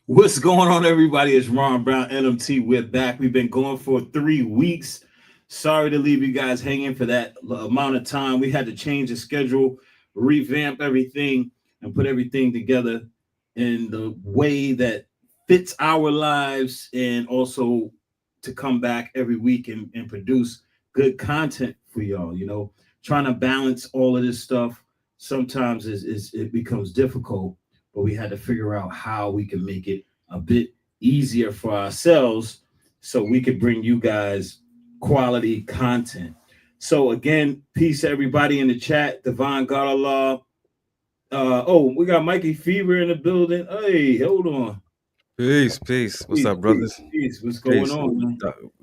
What's going on, everybody? It's Ron Brown, NMT. We're back. We've been going for 3 weeks. Sorry to leave you guys hanging for that amount of time. We had to change the schedule, revamp everything, and put everything together in the way that fits our lives, and also to come back every week and produce good content for y'all. Trying to balance all of this stuff sometimes is it becomes difficult, but we had to figure out how we can make it a bit easier for ourselves so we could bring you guys quality content. So again, peace to everybody in the chat. Devon Godallah. We got Mikey Fever in the building. Hey, hold on. Peace, peace. What's Peace, up, peace, brothers? peace. What's going Peace. on, man?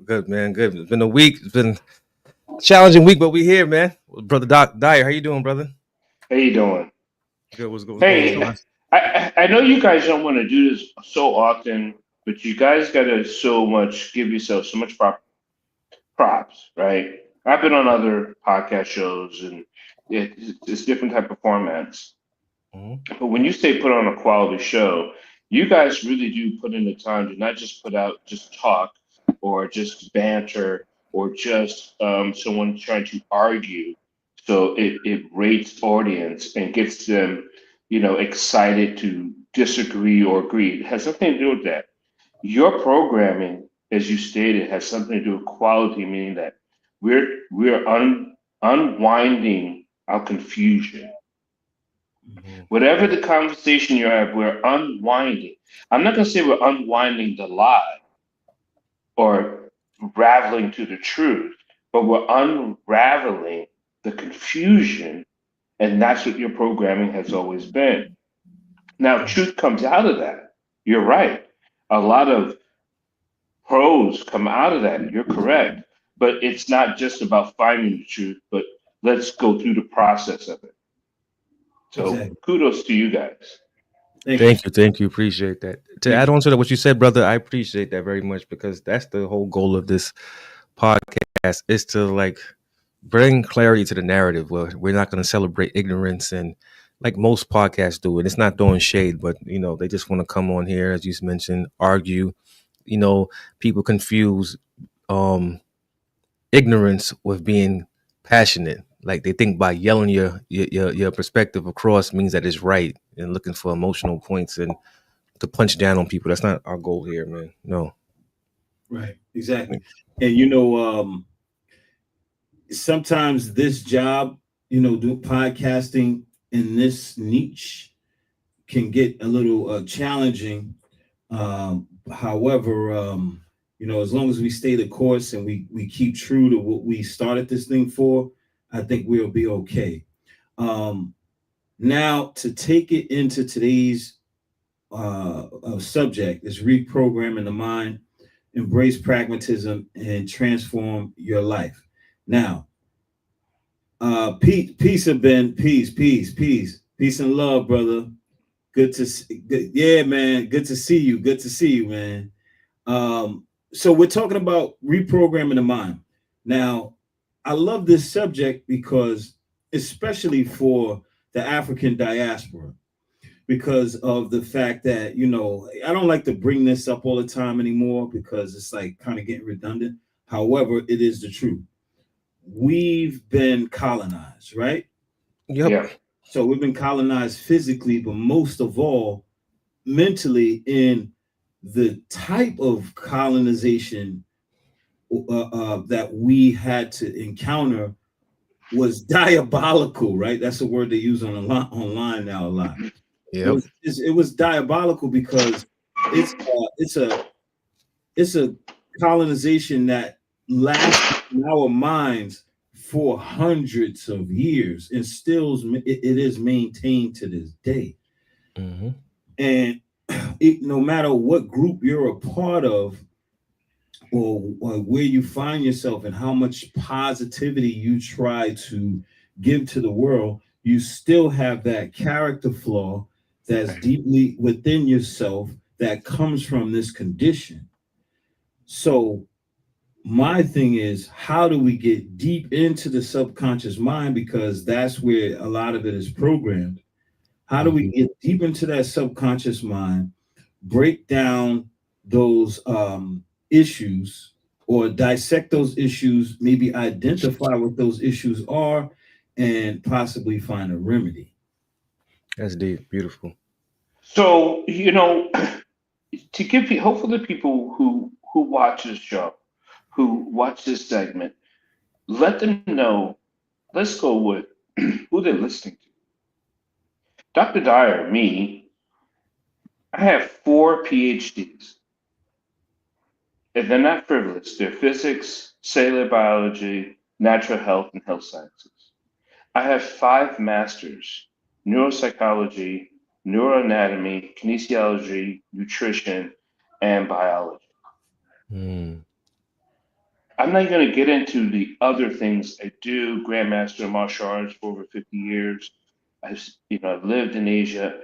Good, man. Good. It's been a week. It's been a challenging week, but we here, man. Brother Dyer, how you doing, brother? How you doing? Good. What's going on, Hey, man? I know you guys don't want to do this so often, but you guys gotta give yourself so much props, right? I've been on other podcast shows and it's different type of formats. Mhm. But when you say put on a quality show, you guys really do put in the time to not just put out just talk or just banter or just someone trying to argue. So it rates audience and gets them, excited to disagree or agree. It has nothing to do with that. Your programming, as you stated, has something to do with quality, meaning that we're unwinding our confusion. Mhm. Whatever the conversation you have, we're unwinding. I'm not going to say we're unwinding the lie or raveling to the truth, but we're unraveling the confusion, and that's what your programming has always been. Now, truth comes out of that. You're right. A lot of pros come out of that. You're correct. But it's not just about finding the truth, but let's go through the process of it. So Exactly. kudos to you guys. Thank you. Thank you. Appreciate that. To Thank add you. on to that, what you said, brother, I appreciate that very much because that's the whole goal of this podcast is to like bring clarity to the narrative. Where we're not going to celebrate ignorance and like most podcasts do, and it's not throwing shade, but they just want to come on here, as you mentioned, argue. People confuse um ignorance with being passionate. Like they think by yelling your perspective across means that it's right and looking for emotional points and to punch down on people. That's not our goal here, man. No. Right. Exactly. And sometimes this job, do podcasting in this niche can get a little challenging. However, as long as we stay the course and we keep true to what we started this thing for, I think we'll be okay. Um, Now, to take it into today's subject is reprogramming the mind, embrace pragmatism, and transform your life. Now, peace have been peace and love, brother. Yeah, man. Good to see you. Good to see you, man. So we're talking about reprogramming the mind. Now, I love this subject because, especially for the African diaspora, because of the fact that I don't like to bring this up all the time anymore because it's like kind of getting redundant. However, it is the truth. We've been colonized, right? Yep. Yeah. So we've been colonized physically, but most of all mentally, in the type of colonization that we had to encounter was diabolical, right? That's a word they use on a lot online now a lot. It Yep. was it was diabolical because it's it's a colonization that lasted in our minds for hundreds of years and still it is maintained to this day. Hmm. And no matter what group you're a part of, or where you find yourself and how much positivity you try to give to the world, you still have that character flaw that's deeply within yourself that comes from this condition. So, my thing is, how do we get deep into the subconscious mind? Because that's where a lot of it is programmed. How do we Hmm. get deep into that subconscious mind, break down those issues or dissect those issues, maybe identify what those issues are, and possibly find a remedy. That's deep. Beautiful. So, to give hopefully the people who watch this show, who watch this segment, let them know. Let's go with who they're listening to. Dr. Dyer, me, I have 4 PhDs, and they're not frivolous. They're physics, cellular biology, natural health, and health sciences. I have 5 masters: neuropsychology, neuroanatomy, kinesiology, nutrition, and biology. Mm. I'm not going to get into the other things I do. Grandmaster in martial arts for over 50 years. I've lived in Asia.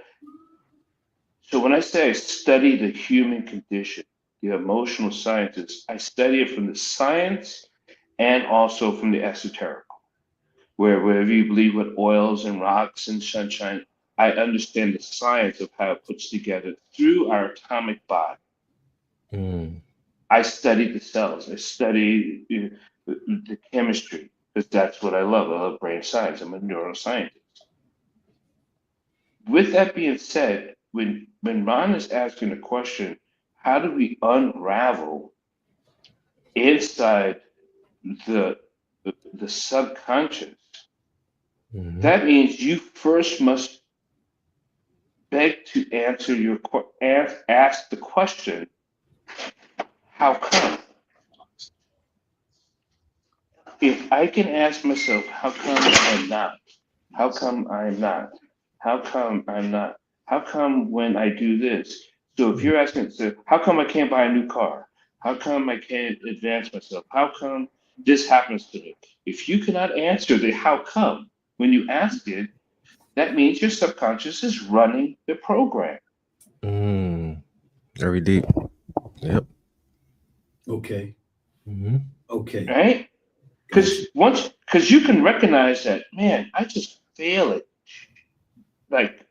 So when I say I study the human condition, the emotional sciences, I study it from the science and also from the esoteric. Wherever you believe with oils and rocks and sunshine, I understand the science of how it puts together through our atomic body. Mm. I study the cells. I study the chemistry because that's what I love. I love brain science. I'm a neuroscientist. With that being said, when Ron is asking the question, how do we unravel inside the the subconscious? Mm-hmm. That means you first must beg to answer ask the question, how come? If I can ask myself, how come I'm not? How come I'm not? How come I'm not? How come when I do this? So if you're asking, so how come I can't buy a new car? How come I can't advance myself? How come this happens to me? If you cannot answer the how come when you ask it, that means your subconscious is running the program, Mm. Very deep. Yep. Okay. Mm-hmm. Okay. right? Gotcha. Because you can recognize that, man, I just fail it. Like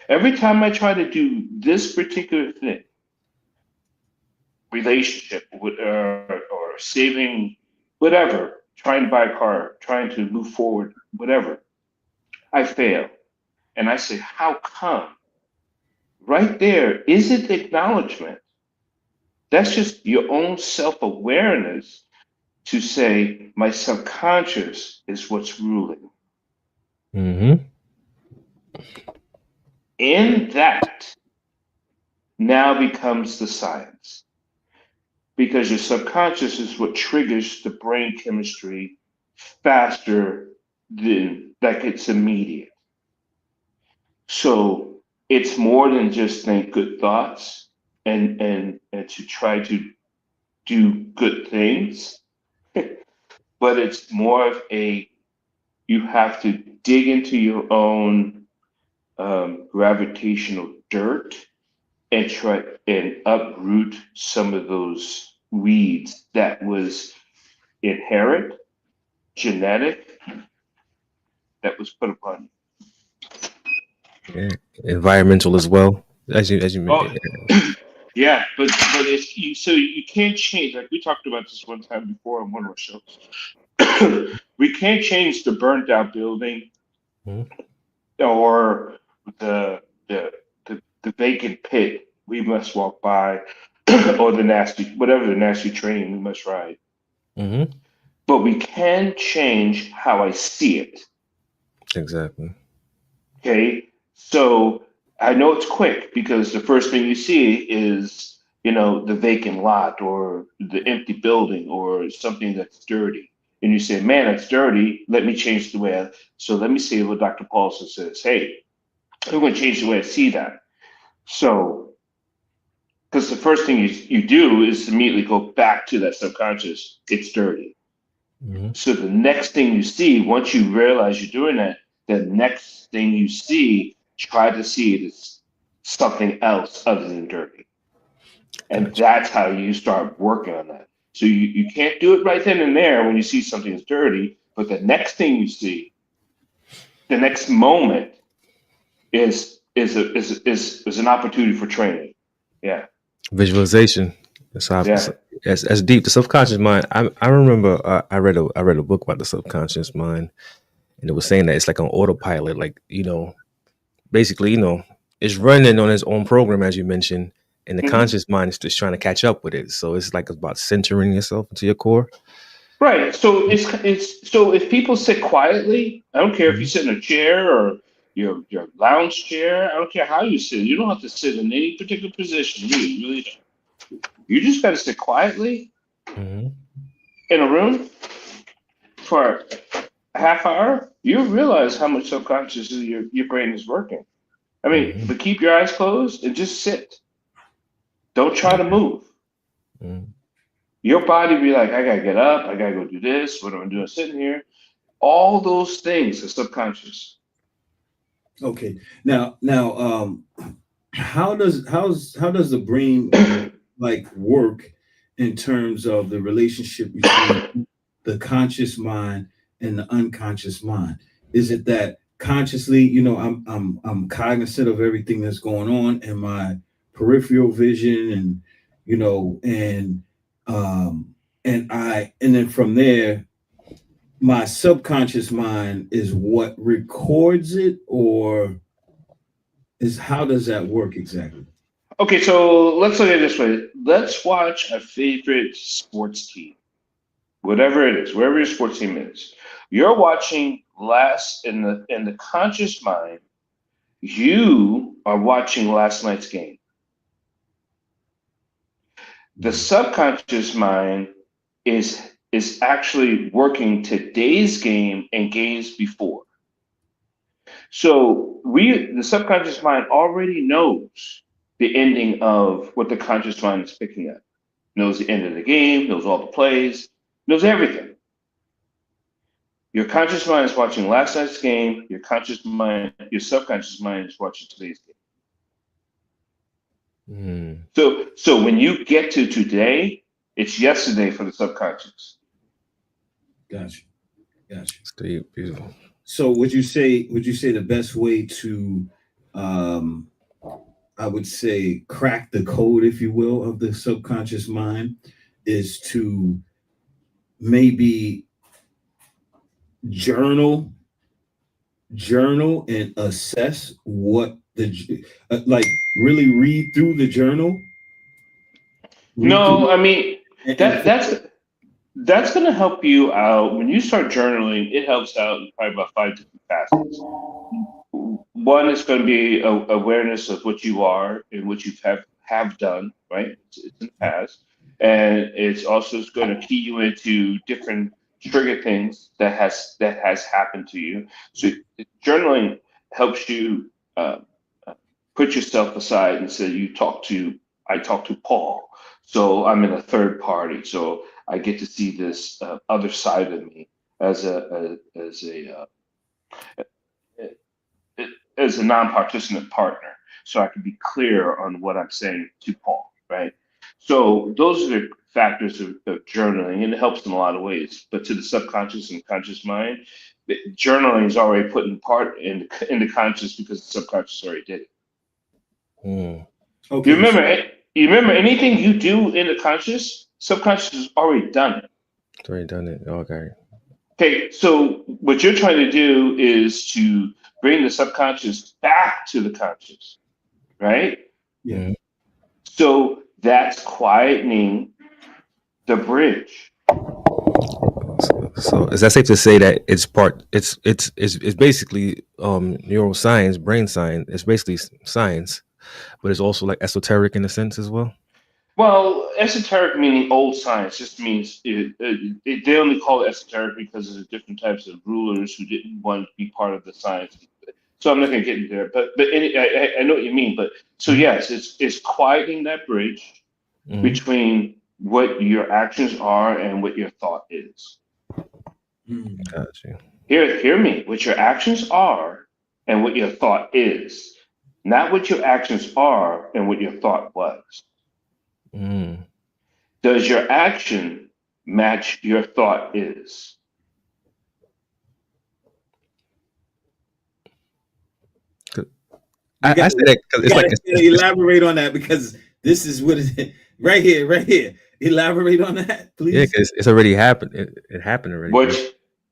every time I try to do this particular thing, relationship with, or saving, whatever, trying to buy a car, trying to move forward, whatever, I fail. And I say, how come? Right there is it acknowledgement. That's just your own self awareness to say, my subconscious is what's ruling. Mm-hmm. In that now becomes the science because your subconscious is what triggers the brain chemistry faster than like it's immediate. So it's more than just think good thoughts and to try to do good things, but it's more of a you have to dig into your own gravitational dirt and try and uproot some of those weeds that was inherent, genetic, that was put upon Yeah. Environmental as well. As you you. Oh, mentioned. yeah, but if you so you can't change. Like we talked about this one time before on one of our shows. We can't change the burnt out building Mm-hmm. or the the vacant pit we must walk by, or the nasty whatever the nasty train we must ride. Mm-hmm. But we can change how I see it. Exactly. Okay. So I know it's quick because the first thing you see is, the vacant lot or the empty building or something that's dirty. And you say, man, it's dirty. Let me change the way so let me see what Dr. Paulson says. Hey, I'm going to change the way I see that. So, because the first thing you do is immediately go back to that subconscious. It's dirty. Mm-hmm. So the next thing you see, once you realize you're doing that, the next thing you see, try to see it as something else other than dirty. And Gotcha. that's how you start working on that. So you can't do it right then and there when you see something that's dirty, but the next thing you see, the next moment is an opportunity for training. Yeah. Visualization. Yeah. That's deep. The subconscious mind. I remember I read a book about the subconscious mind, and it was saying that it's like an autopilot. Like, basically, it's running on its own program, as you mentioned, and the Hmm. conscious mind is just trying to catch up with it. So it's like about centering yourself into your core. Right. So it's so if people sit quietly, I don't care if you Mhm. sit in a chair or your lounge chair. I don't care how you sit. You don't have to sit in any particular position. You really don't. You just got to sit quietly Mhm. in a room for a half hour. You realize how much subconsciously your brain is working. I mean, Mhm. but keep your eyes closed and just sit. Don't try to move. Mhm. Your body be like, I gotta get up. I gotta go do this. What am I doing sitting here? All those things are subconscious. Okay. Now, how does the brain like work in terms of the relationship between the conscious mind and the unconscious mind? Is it that consciously, I'm cognizant of everything that's going on in my peripheral vision, and you know, um and then from there my subconscious mind is what records it, or is how does that work exactly? Okay, so let's look at it this way. Let's watch a favorite sports team, whatever it is, wherever your sports team is. You're watching last in the conscious mind. You are watching last night's game. The Mm. subconscious mind is actually working today's game and games before. So the subconscious mind already knows the ending of what the conscious mind is picking up. Knows the end of the game, knows all the plays, knows everything. Your conscious mind is watching last night's game. Your subconscious mind is watching today's game. Mhm. So when you get to today, it's yesterday for the subconscious. Gotcha, gotcha. Steve, beautiful. So would you say the best way to um I would say crack the code, if you will, of the subconscious mind is to maybe journal and assess what like really read through the journal, read through No, I mean and that that's going to help you out when you start journaling. It helps out in probably about five different facets. One is going to be awareness of what you are and what you have done, right? It's in the past, and it's also going to key you into different trigger things that has happened to you. So journaling helps you uh, uh, put yourself aside and say I talk to Paul, so I'm in a third party, so I get to see this other side of me as a non-participant partner, so I can be clear on what I'm saying to Paul, right? So those are the factors of journaling, and it helps in a lot of ways. But to the subconscious and conscious mind, journaling is already put in part in the conscious because the subconscious already did it. Mm. You okay. So remember, you remember anything you do in the conscious, subconscious has already done it. It's already done it. Okay. Okay, so what you're trying to do is to bring the subconscious back to the conscious, right? yeah. Mhm. So that's quietening the bridge. So is that safe to say that it's basically neuroscience, brain science. It's basically science, but it's also like esoteric in a sense as well. Well, esoteric meaning old science just means they only call it esoteric because there's different types of rulers who didn't want to be part of the science. So I'm not going to get into there, but I know what you mean. But so Mhm. yes, it's quieting that bridge Mhm. between what your actions are and what your thought is. Mm. Got you. Hear me. What your actions are and what your thought is, not what your actions are and what your thought was. Mm. Does your action match your thought is? Good. You got I say that because you it's got like to elaborate on that, because This is what it right here, right here. Elaborate on that, Yeah, please. because it's already happened. It happened already, bro.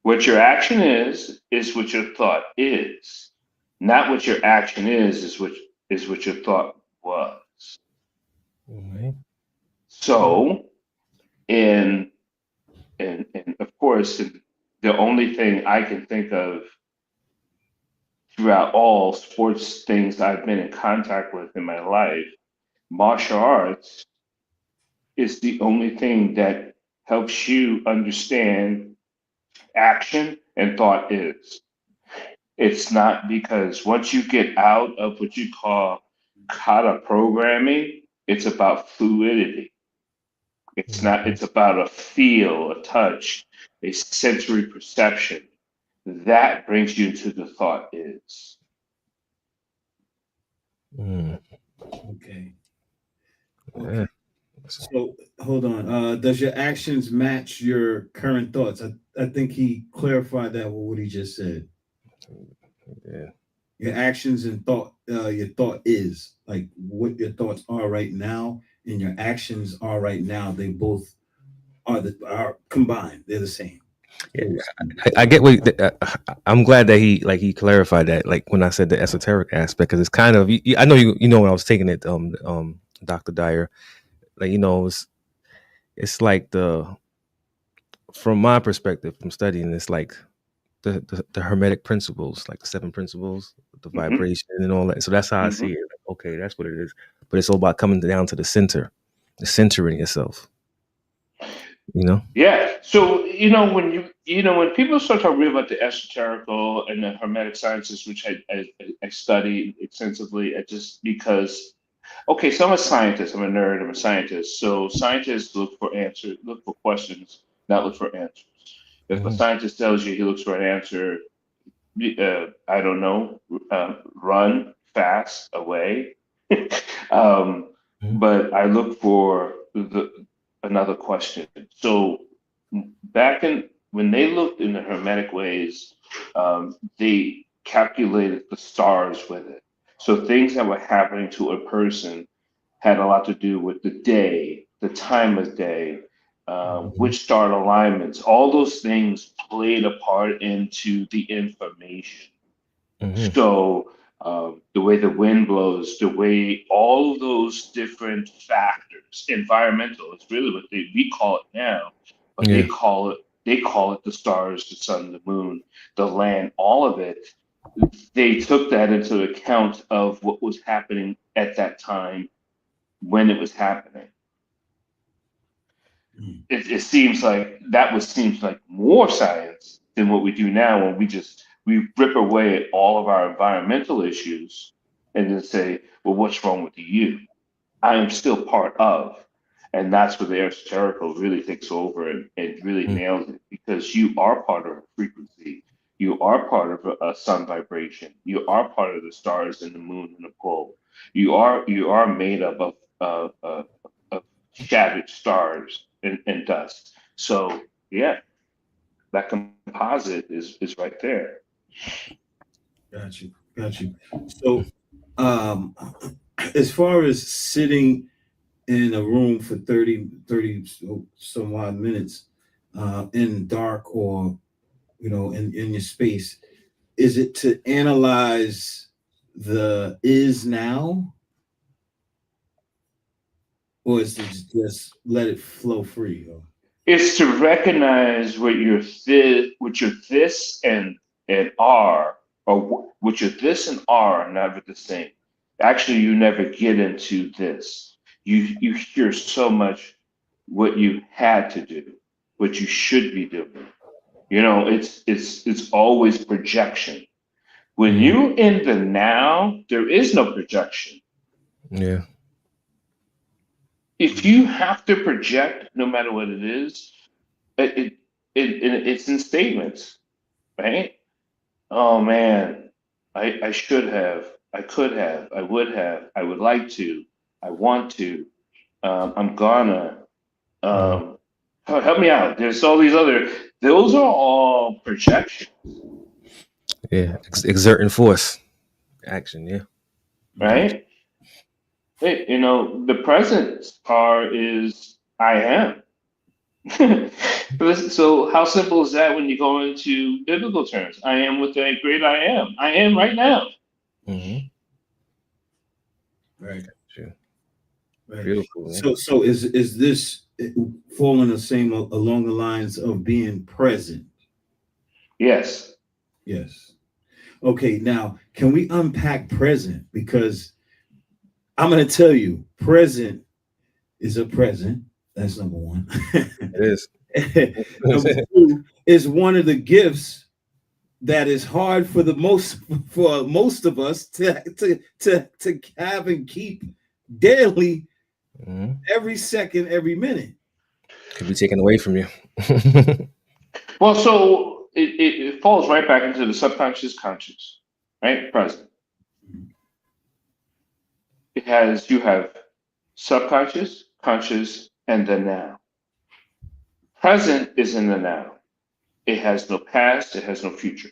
What your action is what your thought is. Not what your action is what your thought was. Mhm. So, and and of course, the only thing I can think of throughout all sports things I've been in contact with in my life, martial arts is the only thing that helps you understand action and thought is. It's not, because once you get out of what you call kata programming, it's about fluidity. It's not, Mhm. it's about a feel, a touch, a sensory perception. That brings you to the thought is. Mm. Okay. Yeah. Okay. So hold on. Does your actions match your current thoughts? I think he clarified that with what he just said. Yeah. Your actions and thought, your thought is like what your thoughts are right now, and your actions are right now. They both are combined. They're the same. Yeah. I get what I'm glad that he clarified that. Like when I said the esoteric aspect, because it's kind of I know you know when I was taking it, Dr. Dyer, like it's like from my perspective from studying, it's like the hermetic principles, like the seven principles, the Hmm. vibration and all that. So that's how I see Hmm. it. Like, okay, that's what it is. But it's all about coming down to the center, the centering yourself. You know. Yeah. So when people start talking real about the esoterical and the hermetic sciences, which I study extensively, just because. Okay, so I'm a scientist. I'm a nerd. I'm a scientist. So scientists look for answers, look for questions, not look for answers. If a Hmm. scientist tells you he looks for an answer, I don't know, run fast away. um, Hmm. but I look for another question. So back in when they looked in the Hermetic ways, they calculated the stars with it. So things that were happening to a person had a lot to do with the day, the time of day, which star alignments. All those things played a part into the information. Hmm. So the way the wind blows, the way all of those different factors, environmental is really what we call it now, but Yeah. they call it the stars, the sun, the moon, the land, all of it. They took that into account of what was happening at that time when it was happening. Mm. It seems like seems like more science than what we do now when we rip away at all of our environmental issues and then say, well, what's wrong with you? I am still part of. And that's where the esoterical really takes over and really Mm. nails it, because you are part of a frequency. You are part of a sun vibration. You are part of the stars and the moon and the pole. You are made up of shattered stars and dust. So yeah, that composite is right there. Got you. Got you. So, um, as far as sitting in a room for 30 some odd minutes, in dark or, in your space, is it to analyze the is now, or is it just let it flow free? Or, It's to recognize what your this and are, or what your this and are never the same. Actually, you never get into this. You hear so much what you had to do, what you should be doing. It's always projection. When Hmm. you in the now, there is no projection. Yeah. If you have to project, no matter what it is, it, it, it's in statements, right? Oh man, I should have, I could have, I would have, I would like to, I want to, I'm gonna, Hmm. um, help me out. There's all these other, those are all projections, Yeah. Exerting force, action. Yeah. okay. right? Hey, the present is I am. So how simple is that when you go into biblical terms? I am with a great I am. I am right now. Mm-hmm. Right. Sure. Right. Beautiful, man. So is this falling the same along the lines of being present? Yes. Yes. Okay. Now, can we unpack present? Because I'm going to tell you, present is a present. That's number one. It Number is. two is one of the gifts that is hard for most of us to have and keep daily, Mm-hmm. every second, every minute. Could be taken away from you. Well, so it falls right back into the subconscious conscious, right? Present. You have subconscious, conscious, and the now. Present is in the now. It has no past, it has no future.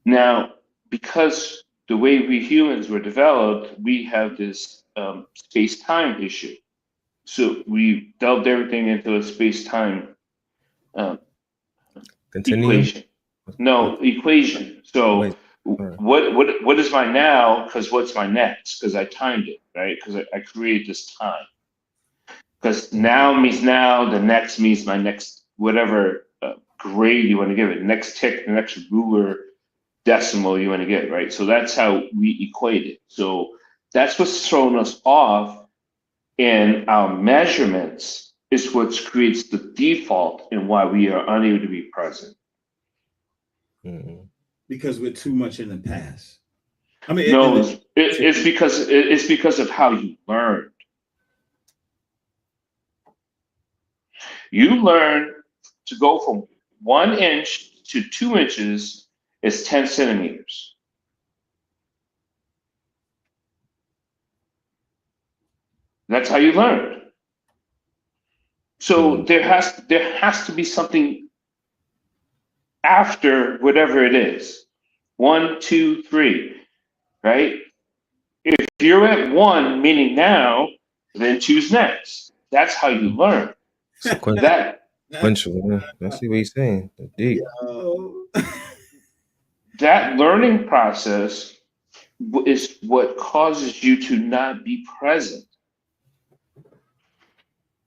Now, because the way we humans were developed, we have this space-time issue. So we delved everything into a space-time uh, Continuum. equation. No, equation. So Wait. All right. what is my now? Because what's my next? Because I timed it, right? Because I created this time. Because now means now, the next means my next, whatever grade you want to give it, next tick, the next ruler decimal you want to get, right? So that's how we equate it. So that's what's thrown us off in our measurements, is what creates the default in why we are unable to be present. Mm-hmm. Because we're too much in the past. I mean, No, it's because of how you learned. You learn to go from 1 inch to 2 inches is 10 centimeters. That's how you learned. So there has to be something after whatever it is. 1, 2, 3, right? If you're at 1, meaning now, then choose next. That's how you learn. That Sequential. Yeah. I see what he's saying. Deep. Yo. that learning process is what causes you to not be present.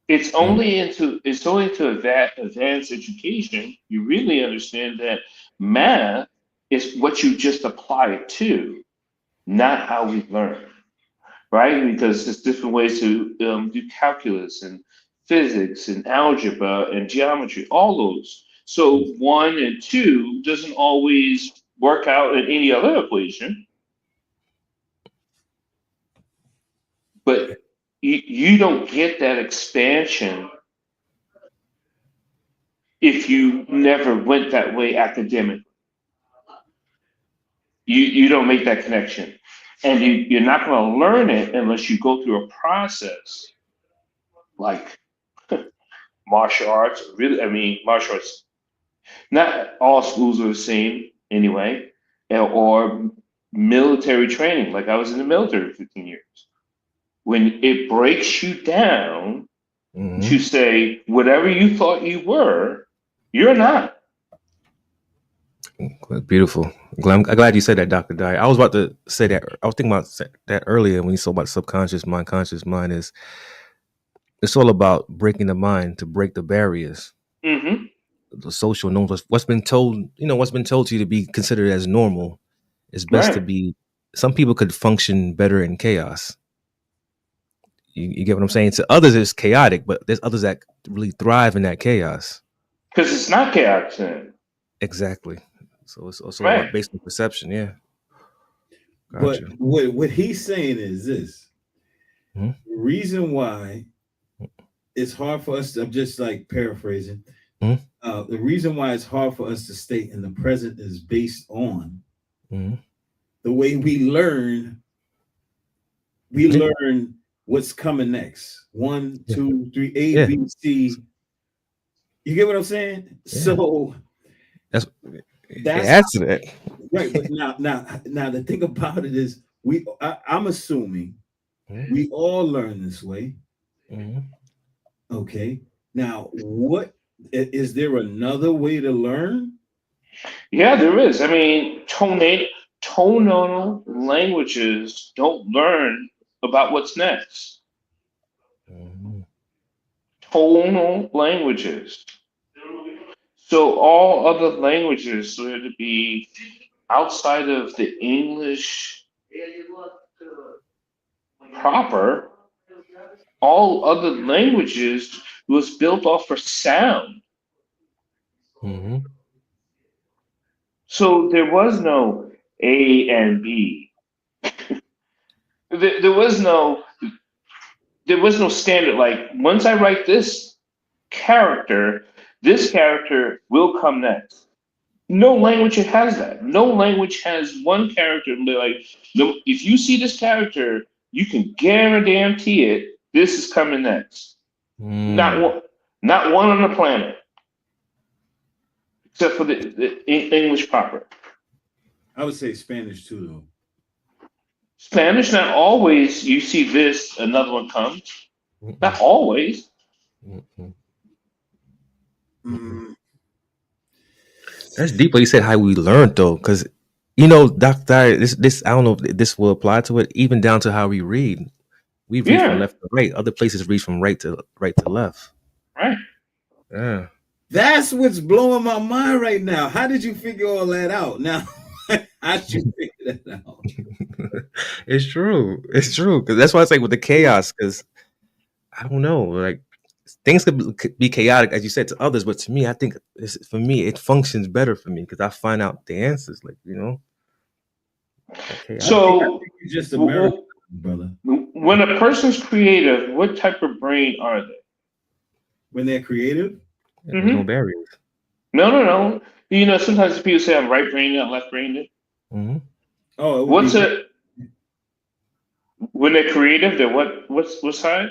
It's only to advanced education you really understand that math is what you just apply it to, not how we learn, right? Because there's different ways to do calculus and physics and algebra and geometry, all those. So 1 and 2 doesn't always work out in any other equation, but you don't get that expansion if you never went that way academically. You don't make that connection. And you're not going to learn it unless you go through a process like martial arts. Really, I mean, martial arts, not all schools are the same anyway, or military training. Like I was in the military for 15 years. When it breaks you down to say, whatever you thought you were, you're not. Beautiful. I'm glad you said that, Dr. Dyer. I was about to say that. I was thinking about that earlier when you spoke about subconscious mind, conscious mind. It's all about breaking the mind to break the barriers, Mm-hmm. the social norms. What's been told, what's been told to you to be considered as normal is best to Right. be. Some people could function better in chaos. You get what I'm saying? To others, it's chaotic, but there's others that really thrive in that chaos. Because it's not chaotic. Exactly. So it's also Right. about based on perception. Yeah. But Gotcha. what he's saying is this: Mm-hmm. the reason why it's hard for us to, I'm just like paraphrasing. Mm-hmm. The reason why it's hard for us to stay in the present is based on the way we learn. We learn what's coming next. 1, 2, 3, A, B, C. You get what I'm saying? Yeah. So That's that's it adds to that. Right, but now the thing about it is I'm assuming we all learn this way. Mm-hmm. Okay. Now, what is there another way to learn? Yeah, there is. I mean, tonal languages don't learn about what's next. Mm-hmm. Tonal languages. So all other languages, so to be outside of the English proper, all other languages was built off of sound. Mm-hmm. So there was no A and B. There, there was no there was no standard like once I write this character will come next. No language has that. No language has one character and be like, no, if you see this character, you can guarantee it. This is coming next. Not Mm. one, not one on the planet, except for the English proper. I would say Spanish too, though. Spanish, not always. You see this, another one comes. Mm-mm. Not always. Mm-mm. Mm-mm. Mm, That's deep what you said how we learned though, because Dr. Dyer, this I don't know if this will apply to it, even down to how we read. We read from Yeah, left to right. Other places read from right to left. right. Yeah. that's what's blowing my mind right now. How did you figure all that out? Now, how did you figure that out? It's true. It's true. Because that's why I say with the chaos, because I don't know, like things could be chaotic, as you said, to others, but to me, I think for me, it functions better for me because I find out the answers, that I chaotic. think So, you're just w- American, brother. when a person's creative, what type of brain are they? When they're creative, There's no Hmm. barriers. No, no, no. You know, sometimes people say I'm right-brained, I'm left-brained. Hmm. oh, it would be What's right. it when they're creative? They're what side?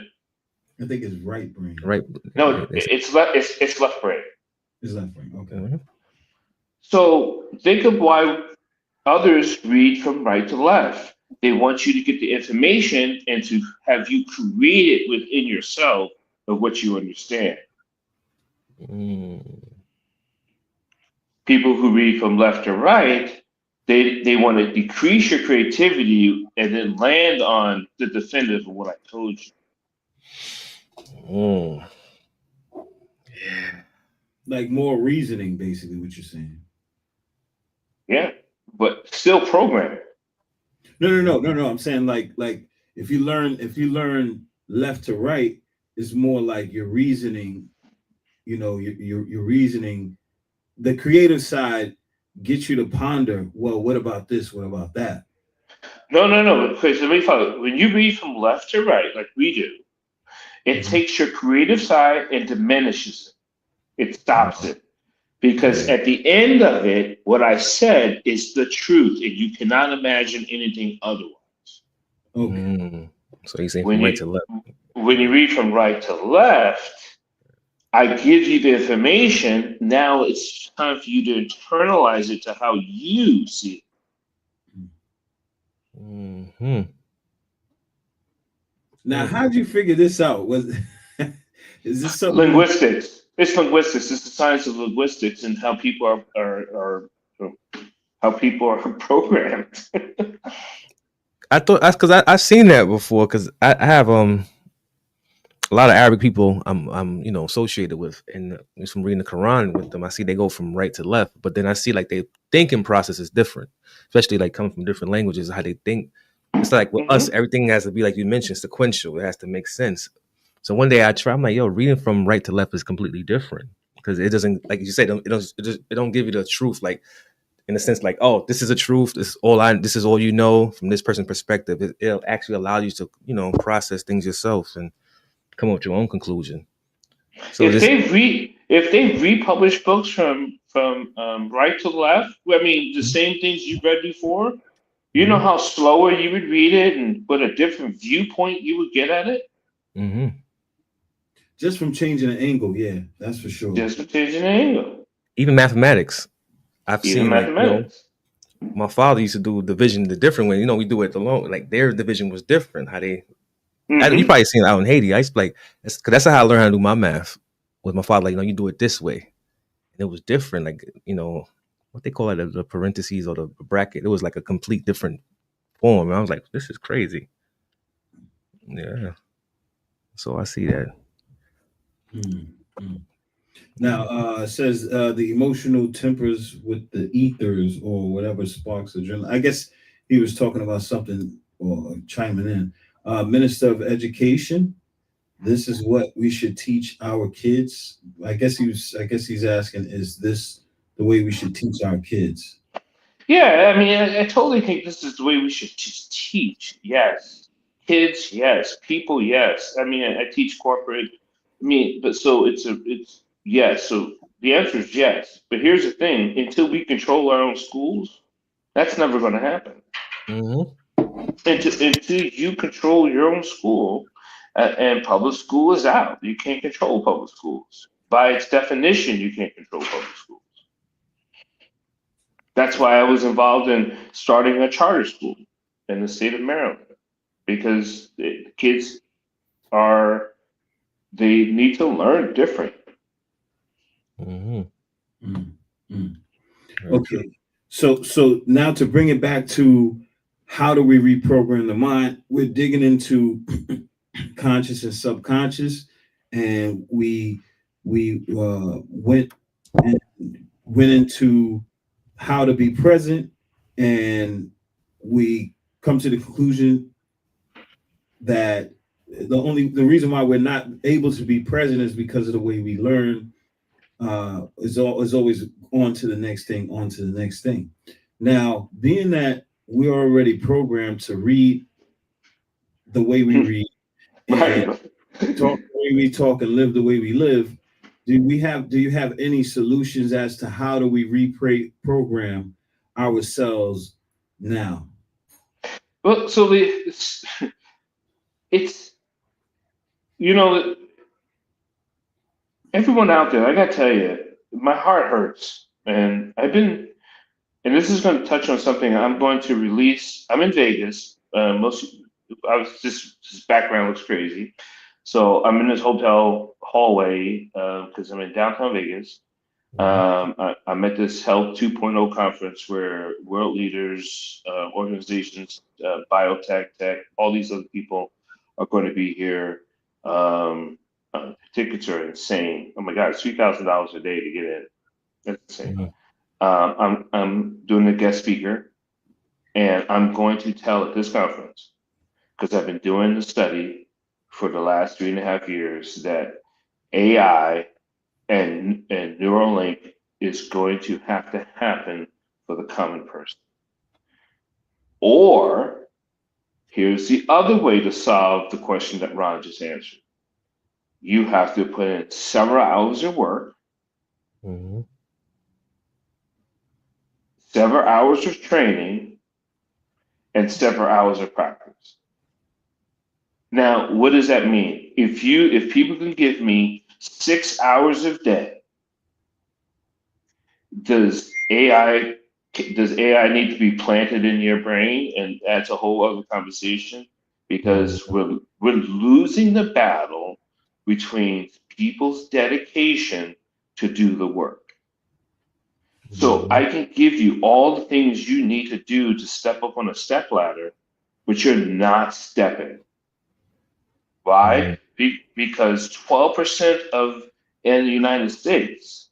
I think it's right brain. Right. No, It's, it's left brain. It's left brain. Okay. mhm. So think of why others read from right to left. They want you to get the information and to have you create it within yourself of what you understand. Mm. People who read from left to right, they want to decrease your creativity and then land on the definitive of what I told you. Mm. Like more reasoning, basically, what you're saying. Yeah, but still programming. No. I'm saying like if you learn left to right, it's more like your reasoning. Your reasoning. The creative side gets you to ponder. Well, what about this? What about that? No. Because let me follow. When you read from left to right, like we do, it Mhm. takes your creative side and diminishes it. It stops it. Because Okay. at the end of it, what I said is the truth, and you cannot imagine anything otherwise. Okay. Mm. So you're saying When from right to you left. when you read from right to left, I give you the information. Now it's time for you to internalize it to how you see Hmm. Now, how'd you figure this out? Was is this it. something you? Linguistics. It's linguistics. It's the science of linguistics and how people are how people are programmed. I thought that's because I've seen that before because I have a lot of Arabic people I'm associated with, and just from reading the Quran with them, I see they go from right to left, but then I see like their thinking process is different, especially like coming from different languages, how they think. It's like with us, Hmm. everything has to be like you mentioned, sequential. It has to make sense. So one day I try, I'm like, yo, reading from right to left is completely different because it doesn't, like you said, it don't give you the truth, like in a sense, like, oh, this is a truth. This is all you know from this person's perspective. It'll actually allow you to process things yourself and come up with your own conclusion. So this, If they republish books from right to left, I mean the same things you read before. You know mm-hmm, how slower you would read it and with a different viewpoint you would get at it? mm-hmm. Just from changing the angle, yeah, that's for sure. Just a changing angle. Even mathematics, I've Even seen like mathematics. my father used to do division the different way. We do it alone. Like their division was different. How they, you probably seen it out in Haiti. I used to like, because that's how I learned how to do my math with my father. Like, you do it this way. And it was different. Like, what they call it, the parentheses or the bracket. It was like a complete different form. And I was like, this is crazy. Yeah. So I see that. Now, it says the emotional tempers with the ethers or whatever sparks adrenaline. I guess he was talking about something or chiming in. Minister of Education, this is what we should teach our kids. I guess he's asking, is this the way we should teach our kids? Yeah, I mean, I totally think this is the way we should just teach. Yes, kids, yes, people, yes. I mean, I teach corporate. I mean, but so it's yes. So the answer is yes. But here's the thing: until we control our own schools, that's never going to happen. Until you control your own school, and public school is out. You can't control public schools. By its definition, you can't control public schools. That's why I was involved in starting a charter school in the state of Maryland, because the kids they need to learn different. Okay, so now to bring it back to how do we reprogram the mind, we're digging into conscious and subconscious, and we went into how to be present, and we come to the conclusion that the reason why we're not able to be present is because of the way we learn. Is always on to the next thing. Now, being that we're already programmed to read the way we read, and talk the way we talk, and live the way we live, do you have any solutions as to how do we reprogram ourselves now? Well, so it's everyone out there, I gotta tell you, my heart hurts, and this is going to touch on something I'm going to release. I'm in Vegas. This background looks crazy. So I'm in this hotel hallway because I'm in downtown Vegas. I'm at this Health 2.0 conference where world leaders, organizations, biotech, tech, all these other people are going to be here. Tickets are insane. Oh my God, it's $3,000 a day to get in. That's insane. I'm doing a guest speaker, and I'm going to tell at this conference, because I've been doing the study for the last 3.5 years, that AI and Neuralink is going to have to happen for the common person. Or here's the other way to solve the question that Ron just answered. You have to put in several hours of work, several hours of training, and several hours of practice. Now, what does that mean? If people can give me 6 hours of day, does AI need to be planted in your brain? And that's a whole other conversation, because we're losing the battle between people's dedication to do the work. So I can give you all the things you need to do to step up on a step ladder, but you're not stepping. Why? Because 12% in the United States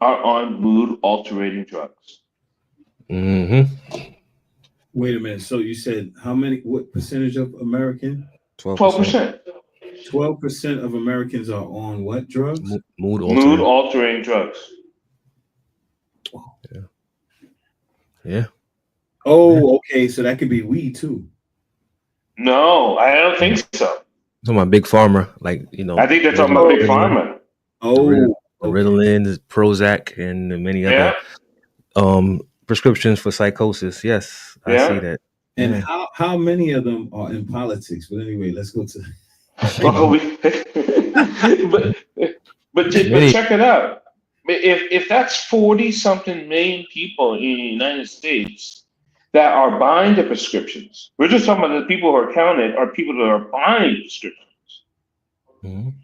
are on mood-altering drugs. Wait a minute. So you said what percentage of American? 12%. 12% of Americans are on what drugs? Mood-altering drugs. Yeah. Oh, okay. So that could be weed too. No, I don't think so. Talking about big pharma, like I think they're talking about big pharma. Ritalin, Prozac, and many other prescriptions for psychosis. Yes, I see that. And how many of them are in politics? But anyway, let's go to. but check it out. If that's 40-something million people in the United States, that are buying the prescriptions. We're just talking about the people who are counted are people that are buying prescriptions. Mhm.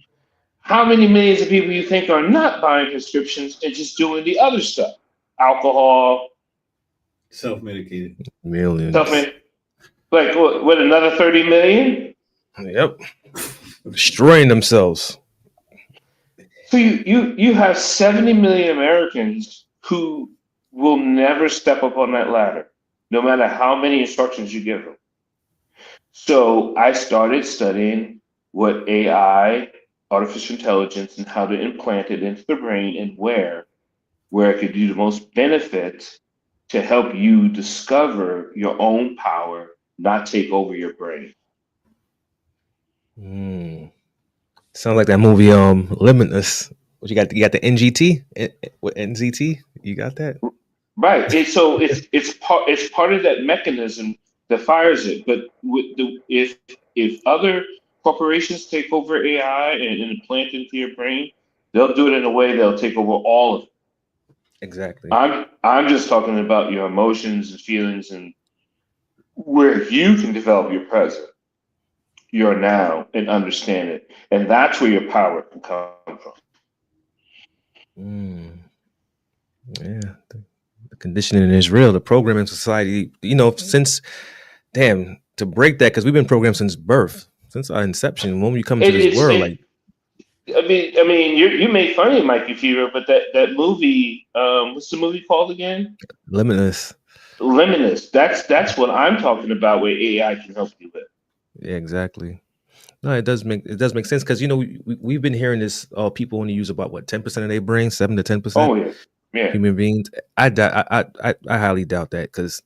How many millions of people you think are not buying prescriptions and just doing the other stuff? Alcohol, Self-medicated. stuff, Millions. like what another 30 million? Yep. Destroying themselves. So you have 70 million Americans who will never step up on that ladder, no matter how many instructions you give them. So I started studying what AI, artificial intelligence, and how to implant it into the brain and where it could do the most benefit to help you discover your own power, not take over your brain. Mm. Sounds like that movie, Limitless. What you got? You got the NGT, what NZT? You got that? Right. It's part of that mechanism that fires it. But if other corporations take over AI and implant it into your brain, they'll do it in a way they'll take over all of it. Exactly. I'm just talking about your emotions and feelings and where you can develop your present, your now, and understand it. And that's where your power can come from. Mm. Yeah. The conditioning is real. The programming society, since to break that, because we've been programmed since birth, since our inception. When we come into It, this it's world, it, like I mean, you made fun of Mikey Fever, but that movie, what's the movie called again? limitless. Limitless. That's what I'm talking about, where AI can help you with. Yeah, exactly. No, it does make sense because we've been hearing this. People only use about what 10% of their brain, 7 to 10%. Oh yeah, yeah. Human beings. I highly doubt that because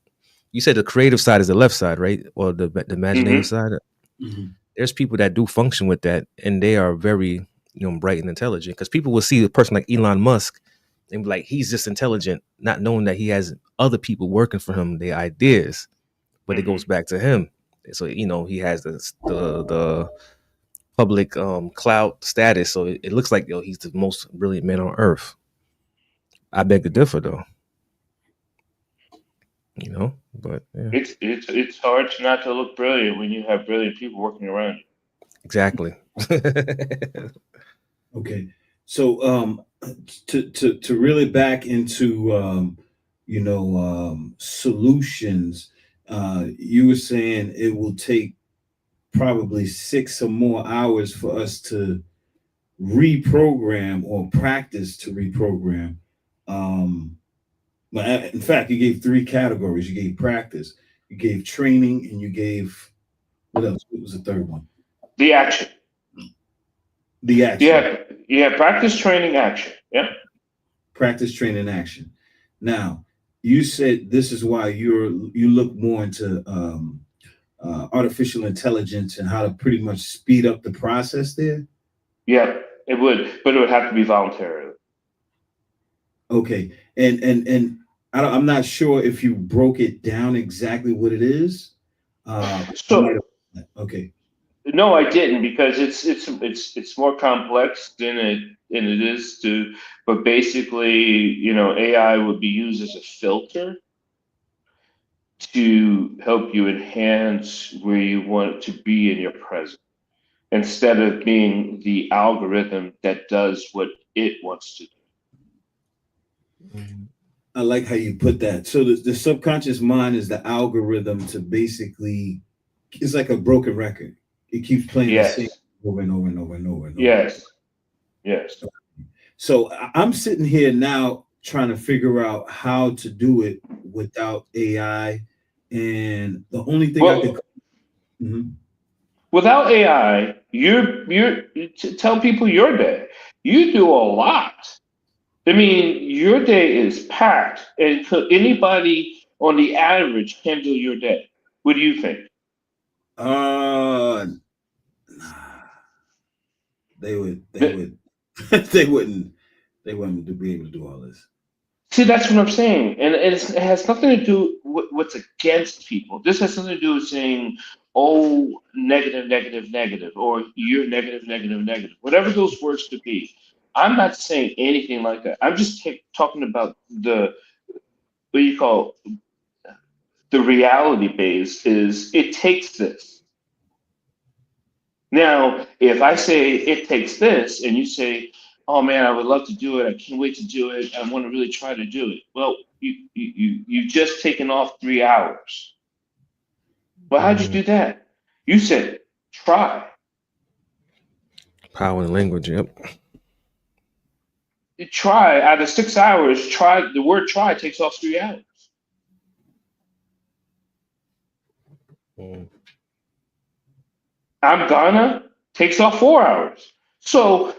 you said the creative side is the left side, right? Or the imaginative Hmm. side. Mm-hmm. There's people that do function with that, and they are very bright and intelligent. Because people will see a person like Elon Musk and be like, he's just intelligent, not knowing that he has other people working for him, their ideas. But it Hmm. goes back to him. So he has the public cloud status. So it looks like he's the most brilliant man on earth. I beg to differ, though. But yeah, It's hard not to look brilliant when you have brilliant people working around you. exactly. Okay. So to really back into solutions, you were saying it will take probably 6 or more hours for us to reprogram or practice to reprogram. Um, in fact, you gave 3 categories. You gave practice, you gave training, and you gave what else? What was the third one? The action. The action. Yeah. Practice, training, action. Yeah. Practice, training, action. Now, you said this is why you look more into artificial intelligence and how to pretty much speed up the process there. Yeah. It would, but it would have to be voluntary. Okay, and I'm not sure if you broke it down exactly what it is. I might So have. Okay. no, I didn't because it's more complex than it is to. But basically, AI would be used as a filter to help you enhance where you want to be in your present, instead of being the algorithm that does what it wants to do. I like how you put that. So the subconscious mind is the algorithm to basically, it's like a broken record. It keeps playing the same Yes, over and over and over and over and over. yes, yes. So I'm sitting here now trying to figure out how to do it without AI, and the only thing I could. Well, Mhm. without AI, tell people your day. You do a lot. I mean, your day is packed, and could anybody on the average handle your day? What do you think? Uh, they would, they Th- would, they wouldn't be able to do all this. See, that's what I'm saying, and it has nothing to do with what's against people. This has something to do with saying, "Oh, negative, negative, negative," or "You're negative, negative, negative." Whatever those words could be. I'm not saying anything like that. I'm just talking about the what do you call the reality base is it takes this. Now, if I say it takes this, and you say, "Oh man, I would love to do it. I can't wait to do it. I want to really try to do it." Well, you've just taken off 3 hours. Well, how'd you do that? You said try. Power and language. Yep. Try out of 6 hours. Try the word try takes off 3 hours. Mm. I'm gonna takes off 4 hours. So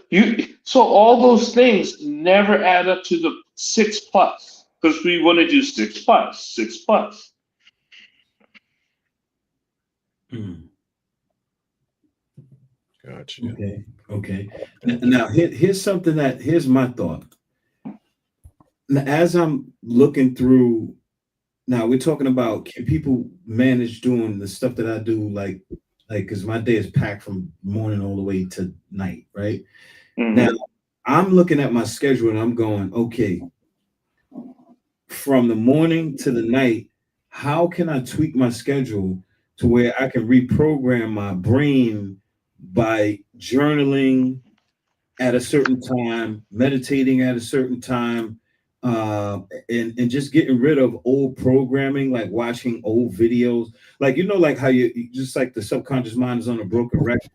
all those things never add up to the 6+ because we want to do 6+. Mm. Gotcha. Okay. Now here's my thought. Now, as I'm looking through, now we're talking about, can people manage doing the stuff that I do, like because my day is packed from morning all the way to night, right? Now Mm-hmm. I'm looking at my schedule and I'm going, okay, from the morning to the night, how can I tweak my schedule to where I can reprogram my brain by journaling at a certain time, meditating at a certain time, and just getting rid of old programming, like watching old videos, like like how you just like the subconscious mind is on a broken record,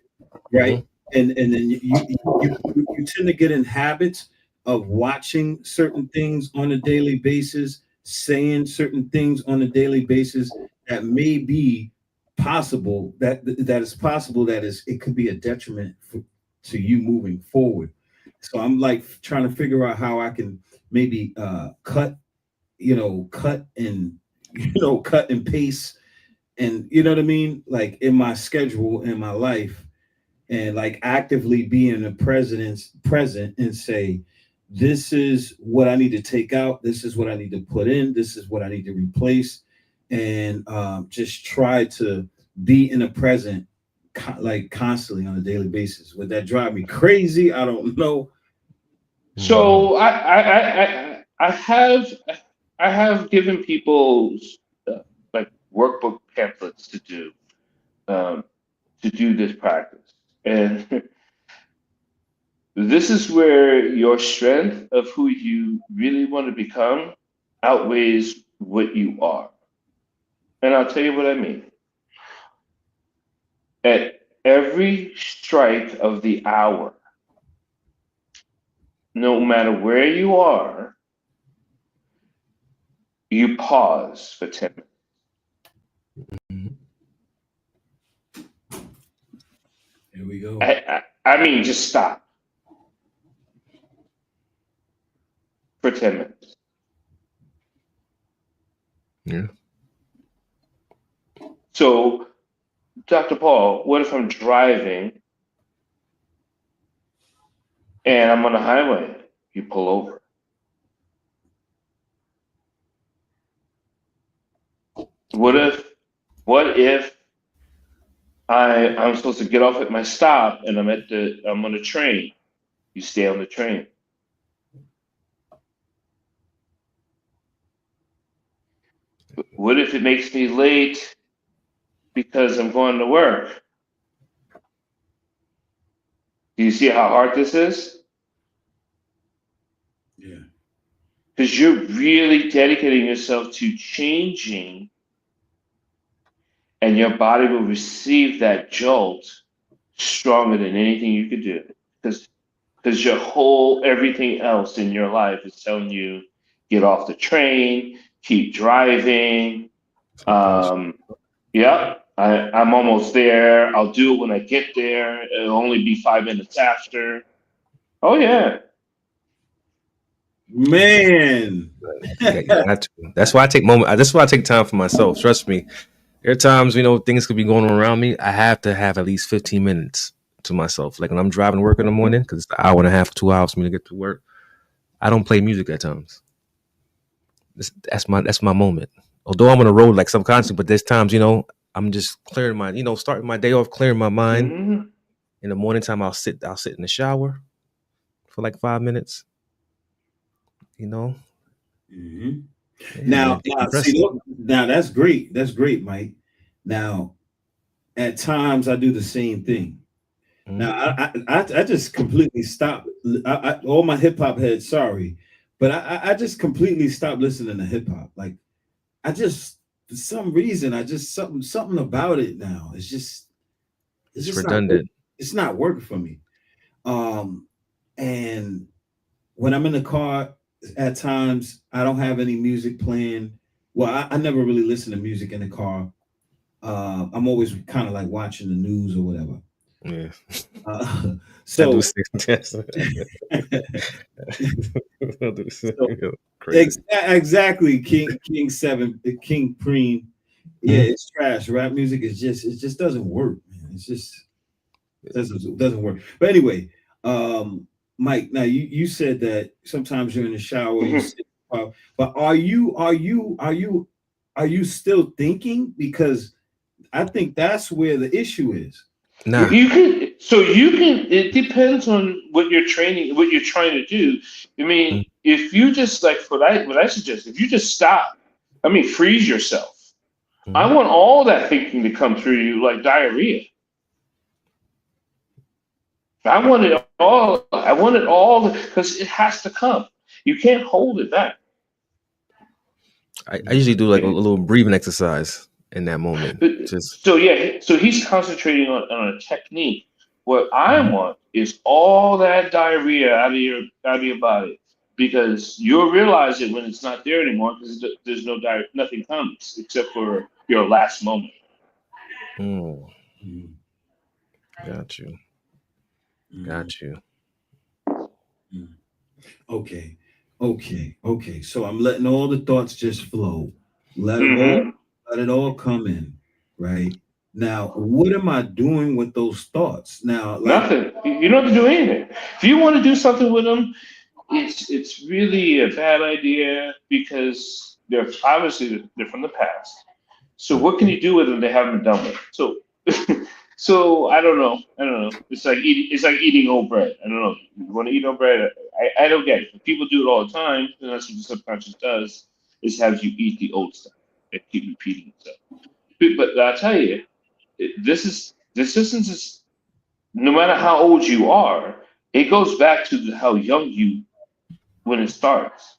right? Mm-hmm. And then you tend to get in habits of watching certain things on a daily basis, saying certain things on a daily basis that may be possible, that is possible, that is, it could be a detriment to you moving forward. So I'm like trying to figure out how I can maybe cut and cut and paste, and you know what I mean, like in my schedule in my life, and like actively be in the present and say, this is what I need to take out, this is what I need to put in, this is what I need to replace, and just try to be in the present, like constantly on a daily basis. Would that drive me crazy? I don't know. No. So I have given people like workbook pamphlets um, to do this practice, and this is where your strength of who you really want to become outweighs what you are. And I'll tell you what I mean. At every strike of the hour, no matter where you are, you pause for 10 minutes. Mhm. Here we go. I mean, just stop for 10 minutes. Yeah. So, Dr. Paul, what if I'm driving and I'm on the highway? You pull over. What if I'm supposed to get off at my stop and I'm on the train? You stay on the train. What if it makes me late because I'm going to work? Do you see how hard this is? Yeah. Because you're really dedicating yourself to changing, and your body will receive that jolt stronger than anything you could do. Because your whole everything else in your life is telling you get off the train, keep driving. Subconscious. Yep, I'm almost there. I'll do it when I get there. It'll only be 5 minutes after. Oh yeah. Man. You got to. That's why I take moment. That's why I take time for myself. Trust me. There are times, things could be going on around me. I have to have at least 15 minutes to myself. Like when I'm driving to work in the morning, because it's an hour and a half, 2 hours for me to get to work. I don't play music at times. That's my moment. Although I'm on the road like subconsciously, but there's times, I'm just clearing starting my day off, clearing my mind. Mhm. In the morning time, I'll sit in the shower for like 5 minutes. Hmm. Yeah, Now, man, see, decompressing. look, now that's great. That's great, Mike. Now, at times I do the same thing. Now, Mhm. I just completely stopped. All my hip hop heads, sorry, but I just completely stopped listening to hip hop. Like, I just for some reason I just something about it now. It's It's just not redundant. it's not working for me. And when I'm in the car, at times I don't have any music playing. Well, I never really listen to music in the car. I'm always kind of like watching the news or whatever. Yeah, I do So, six. Yes. I do six. so Crazy. exactly, King Seven, King Preem. Yeah, Mhm. it's trash. Rap music is just it just doesn't work, man. It's just doesn't work. But anyway, um, Mike, now you said that sometimes you're in the shower, you Mhm. sit, but are you still thinking? Because I think that's where the issue is. Nah. It depends on what you're training, what you're trying to do. I mean, Mhm. if you just like what I suggest, if you just stop, I mean, freeze yourself. I want all that thinking to come through you like diarrhea. I want it all. I want it all because it has to come. You can't hold it back. I usually do like a And little breathing exercise in that moment. Just so yeah, so he's concentrating on a technique. What I Mhm. want is all that diarrhea out of your body because you'll realize it when it's not there anymore because there's nothing comes except for your last moment. Mm, Mm, got you. mm, Got you. mm. Okay, okay. So I'm letting all the thoughts just flow. Let them all, Hmm. let it all come in. Right now, what am I doing with those thoughts? Now, like, Nothing. You don't have to do anything. If you want to do something with them, it's really a bad idea because they're from the past. So what can Mhm. you do with them they haven't done with? So so I don't know. I don't know. It's like eating old bread. I don't know. You want to eat old bread? I don't get it. But people do it all the time, and that's what the subconscious does, is have you eat the old stuff and keep repeating itself. But I'll tell you, this isn't just no matter how old you are, it goes back to how young you when it starts.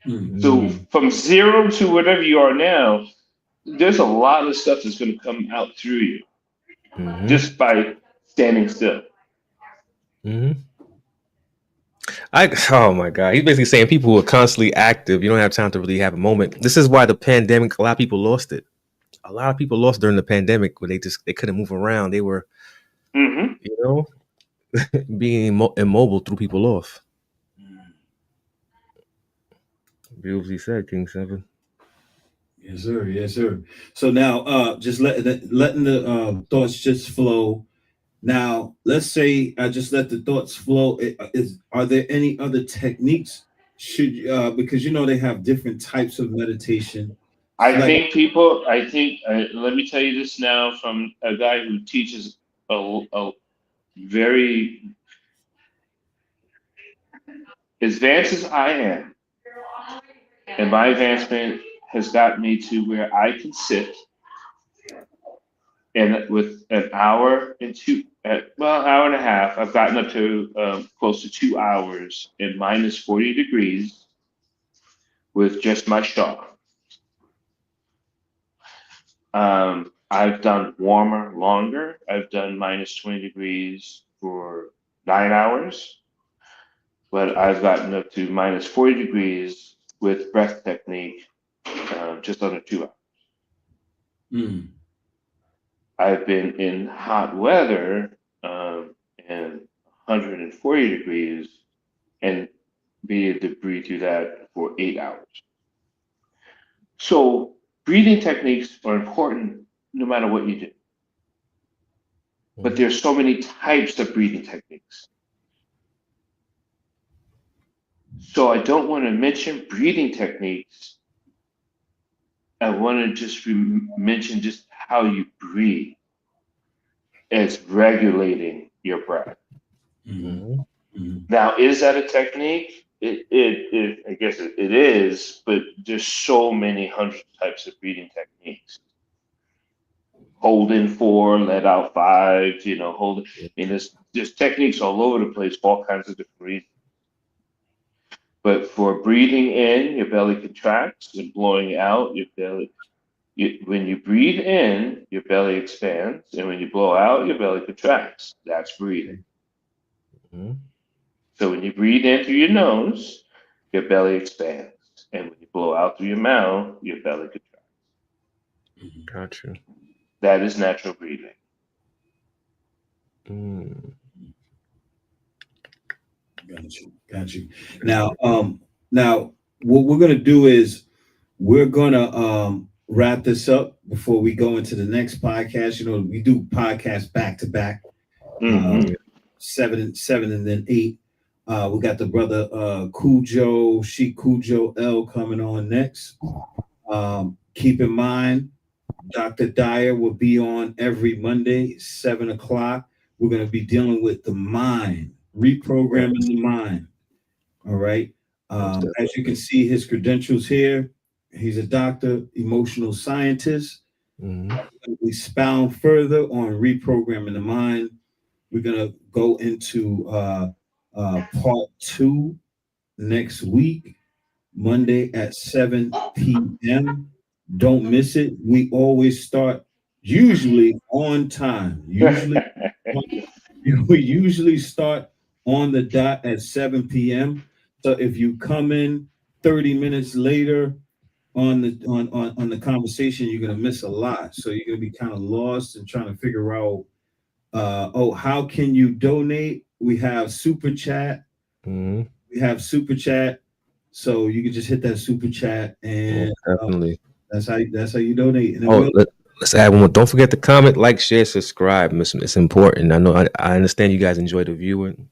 mm, So Mm. from zero to whatever you are now, there's a lot of stuff that's going to come out through you Mhm. just by standing still. Mhm. Oh my God, he's basically saying people who are constantly active, you don't have time to really have a moment. This is why the pandemic, a lot of people lost it. A lot of people lost during the pandemic where they couldn't move around. They were, Hmm. you know, being immobile threw people off. mm. Beautifully said, King Seven. Yes, sir. Yes, sir. So now, just letting the thoughts just flow. Now, let's say I just let the thoughts flow. Are there any other techniques? Should because they have different types of meditation. I Like, think people, I think, let me tell you this now from a guy who teaches a very advanced as I am, and my advancement has got me to where I can sit and with an hour and hour and a half, I've gotten up to close to 2 hours in minus 40 degrees with just my shaw. I've done warmer longer. I've done minus 20 degrees for 9 hours, but I've gotten up to minus 40 degrees with breath technique just under 2 hours. mm, I've been in hot weather and 140 degrees and be able to breathe through that for 8 hours. So breathing techniques are important no matter what you do. But Mhm. there's so many types of breathing techniques. So I don't want to mention breathing techniques. I want to just mention just how you breathe as regulating your breath. mm, Mhm. mm, Now, is that a technique? I guess it is, but there's so many hundreds of types of breathing techniques. Hold in 4, let out 5. Hold. And there's techniques all over the place for all kinds of different reasons. But for breathing in, your belly contracts, and blowing out, your belly. When you breathe in, your belly expands, and when you blow out, your belly contracts. That's breathing. Mm-hmm. So when you breathe in through your nose, your belly expands, and when you blow out through your mouth, your belly contracts. Gotcha. That is natural breathing. Got you. Now, what we're gonna do is we're gonna wrap this up before we go into the next podcast. We do podcasts back to back, Mm-hmm. 7 and then 8. We got the brother Sheik Cujo L coming on next. Keep in mind, Dr. Dyer will be on every Monday, 7 o'clock. We're going to be dealing with the mind, reprogramming the mind. All right. As you can see, his credentials here. He's a doctor, emotional scientist. Mm-hmm. We expound further on reprogramming the mind. We're going to go into part 2 next week, Monday at 7 p.m. Don't miss it. We always start usually on time. We usually start on the dot at 7 p.m. So if you come in 30 minutes later on the conversation, you're gonna miss a lot. So you're gonna be kind of lost and trying to figure out how can you donate? We have super chat. Mm-hmm. We have super chat. So you can just hit that super chat and definitely. That's how you donate. And let's add one more. Don't forget to comment, like, share, subscribe. It's important. I know I understand you guys enjoy the viewing,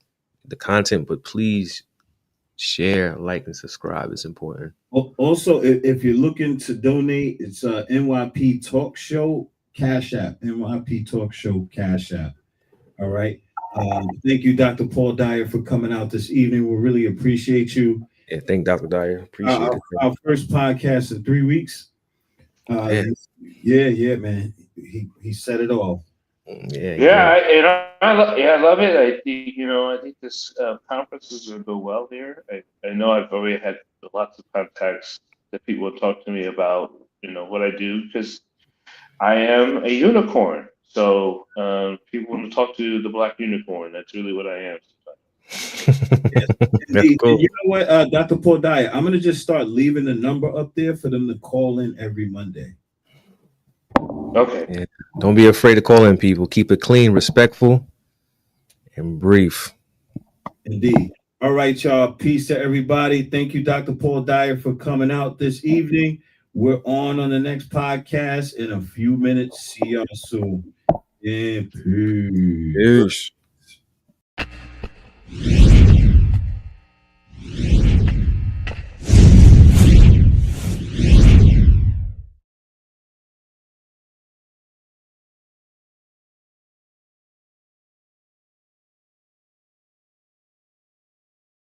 the content, but please share, like, and subscribe. It's important. Also, if you're looking to donate, it's NYP Talk Show Cash App. NYP Talk Show Cash App. All right. Thank you, Dr. Paul Dyer, for coming out this evening. We really appreciate you. Yeah, thank Dr. Dyer. Appreciate it. Our first podcast in 3 weeks. Yeah, man. He set it off. I love it. I think this conference is going to go well here. I know I've already had lots of contacts that people will talk to me about, what I do, because I am a unicorn. So people want to talk to the Black unicorn. That's really what I am. That's cool. You know what, Dr. Paul Dyer, I'm going to just start leaving the number up there for them to call in every Monday. Okay. Yeah. Don't be afraid to call in, people. Keep it clean, respectful, and brief. Indeed. All right, y'all. Peace to everybody. Thank you, Dr. Paul Dyer, for coming out this evening. We're on the next podcast in a few minutes. See y'all soon. And peace. Peace.